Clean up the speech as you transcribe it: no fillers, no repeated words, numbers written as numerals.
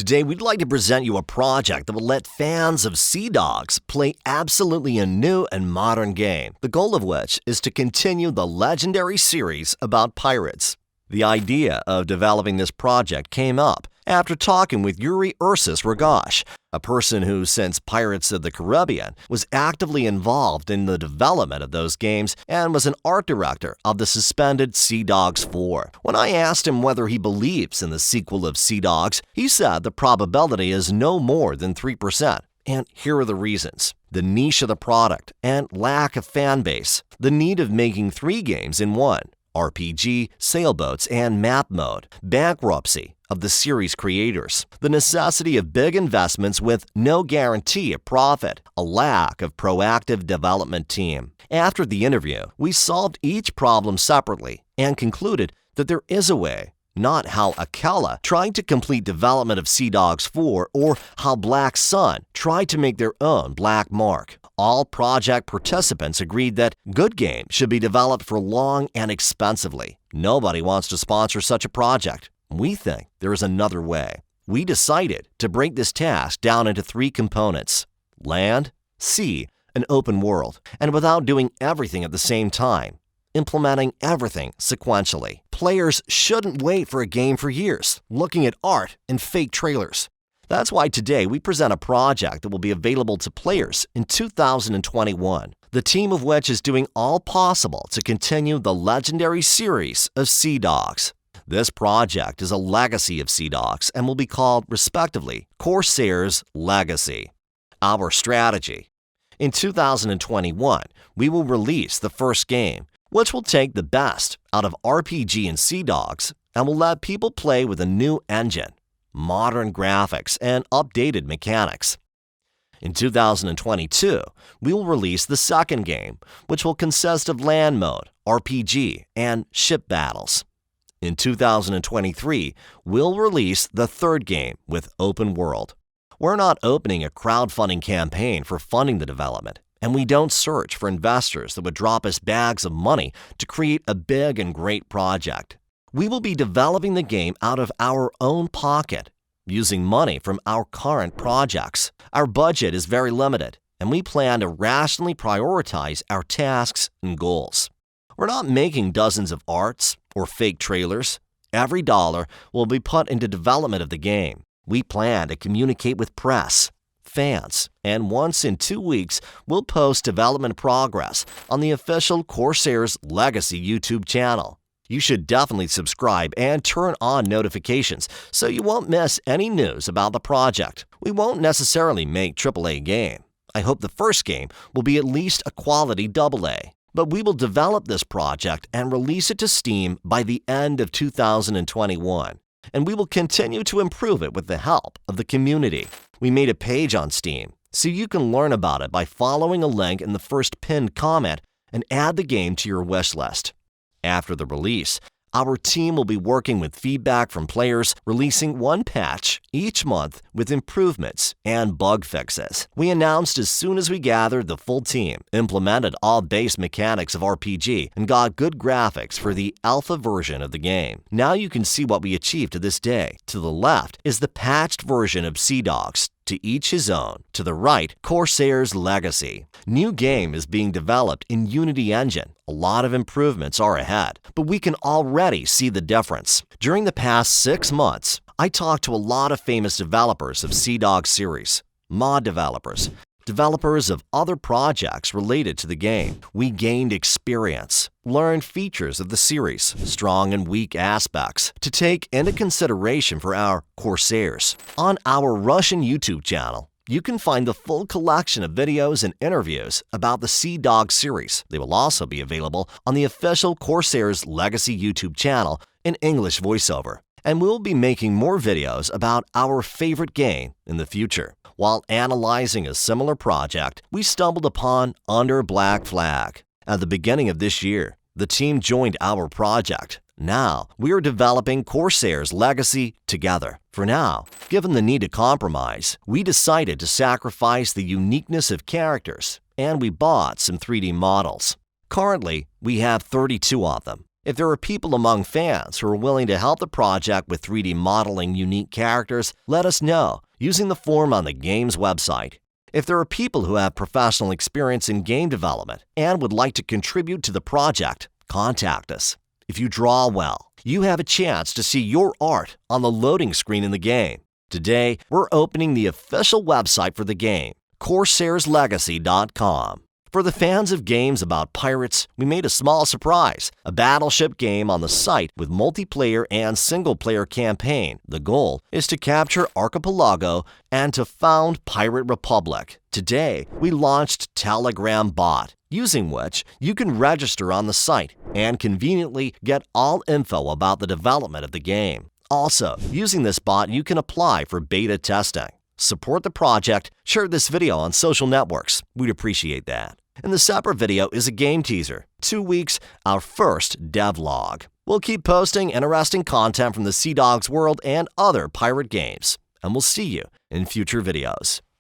Today, we'd like to present you a project that will let fans of Sea Dogs play absolutely a new and modern game, the goal of which is to continue the legendary series about pirates. The idea of developing this project came up after talking with Yuri Ursus Rogosh, a person who, since Pirates of the Caribbean, was actively involved in the development of those games and was an art director of the suspended Sea Dogs 4. When I asked him whether he believes in the sequel of Sea Dogs, he said the probability is no more than 3%. And here are the reasons: the niche of the product and lack of fan base, the need of making 3 games in one, RPG, sailboats, and map mode, bankruptcy of the series creators, the necessity of big investments with no guarantee of profit, a lack of proactive development team. After the interview, we solved each problem separately and concluded that there is a way, not how Akela tried to complete development of Sea Dogs 4 or how Black Sun tried to make their own Black Mark. All project participants agreed that good games should be developed for long and expensively. Nobody wants to sponsor such a project. We think there is another way. We decided to break this task down into 3 components: land, sea, and open world, and without doing everything at the same time, implementing everything sequentially. Players shouldn't wait for a game for years, looking at art and fake trailers. That's why today we present a project that will be available to players in 2021, the team of which is doing all possible to continue the legendary series of Sea Dogs. This project is a legacy of Sea Dogs and will be called, respectively, Corsairs Legacy. Our strategy: in 2021, we will release the first game, which will take the best out of RPG and Sea Dogs and will let people play with a new engine, modern graphics, and updated mechanics. In 2022, we will release the second game, which will consist of land mode, RPG, and ship battles. In 2023, we'll release the third game with open world. We're not opening a crowdfunding campaign for funding the development, and we don't search for investors that would drop us bags of money to create a big and great project. We will be developing the game out of our own pocket, using money from our current projects. Our budget is very limited, and we plan to rationally prioritize our tasks and goals. We're not making dozens of arts or fake trailers. Every dollar will be put into development of the game. We plan to communicate with press, fans, and once in 2 weeks, we'll post development progress on the official Corsairs Legacy YouTube channel. You should definitely subscribe and turn on notifications so you won't miss any news about the project. We won't necessarily make AAA game. I hope the first game will be at least a quality AA. But we will develop this project and release it to Steam by the end of 2021. And we will continue to improve it with the help of the community. We made a page on Steam, so you can learn about it by following a link in the first pinned comment and add the game to your wish list. After the release, our team will be working with feedback from players, releasing 1 patch each month with improvements and bug fixes. We announced as soon as we gathered the full team, implemented all base mechanics of RPG, and got good graphics for the alpha version of the game. Now you can see what we achieved to this day. To the left is the patched version of Sea Dogs. To each his own. To the right, Corsairs Legacy. New game is being developed in Unity Engine. A lot of improvements are ahead, but we can already see the difference. During the past 6 months, I talked to a lot of famous developers of Sea Dogs series, mod developers, developers of other projects related to the game. We gained experience, learned features of the series, strong and weak aspects, to take into consideration for our Corsairs. On our Russian YouTube channel, you can find the full collection of videos and interviews about the Sea Dogs series. They will also be available on the official Corsairs Legacy YouTube channel in English voiceover. And we'll be making more videos about our favorite game in the future. While analyzing a similar project, we stumbled upon Under Black Flag. At the beginning of this year, the team joined our project. Now, we are developing Corsairs Legacy together. For now, given the need to compromise, we decided to sacrifice the uniqueness of characters, and we bought some 3D models. Currently, we have 32 of them. If there are people among fans who are willing to help the project with 3D modeling unique characters, let us know using the form on the game's website. If there are people who have professional experience in game development and would like to contribute to the project, contact us. If you draw well, you have a chance to see your art on the loading screen in the game. Today, we're opening the official website for the game, CorsairsLegacy.com. For the fans of games about pirates, we made a small surprise, a battleship game on the site with multiplayer and single-player campaign. The goal is to capture Archipelago and to found Pirate Republic. Today, we launched Telegram Bot, using which you can register on the site and conveniently get all info about the development of the game. Also, using this bot, you can apply for beta testing. Support the project, share this video on social networks. We'd appreciate that. And the separate video is a game teaser. 2 weeks, our first devlog. We'll keep posting interesting content from the Sea Dogs world and other pirate games. And we'll see you in future videos.